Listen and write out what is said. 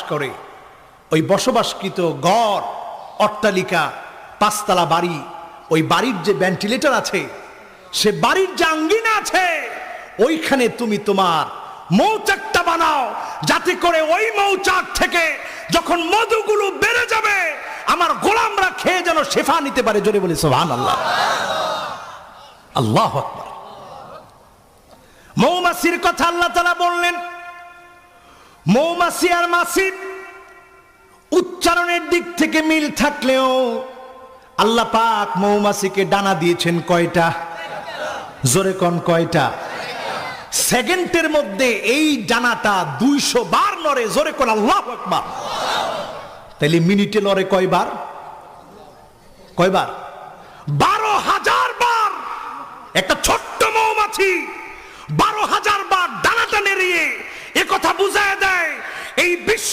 করে ওই বসবাসকৃত গড়, অট্টালিকা, পাঁচতলা বাড়ি, ওই বাড়ির যে ভেন্টিলেটর আছে, সে বাড়ির যে আঙ্গিনা আছে, ওইখানে তুমি তোমার মৌচাকটা বানাও, যাতে করে ওই মৌচাক থেকে যখন মধুগুলো বেড়ে যাবে আমার গোলামরা খেয়ে যেন শেফা নিতে পারে। জোরে বলি সুবহানাল্লাহ। আল্লাহু আকবার। মৌমাছির কথা আল্লাহ তাআলা বললেন। মৌমাছি আর মাছি উচ্চারণের দিক থেকে মিল থাকলেও আল্লাহ পাক মৌমাছিকে ডানা দিয়েছেন কয়টা? জোরে কোন কয়টা? সেকেন্ডের মধ্যে এই ডানাটা 200 বার নড়ে। জোরে কোন আল্লাহু আকবার। তাইলে মিনিটে নড়ে কয়বার? কয়বার? 12,000 বার। একটা ছোট্ট মৌমাছি 12,000 বার ডানাটা নেড়িয়ে একথা বুঝায় দেয় এই বিশ্ব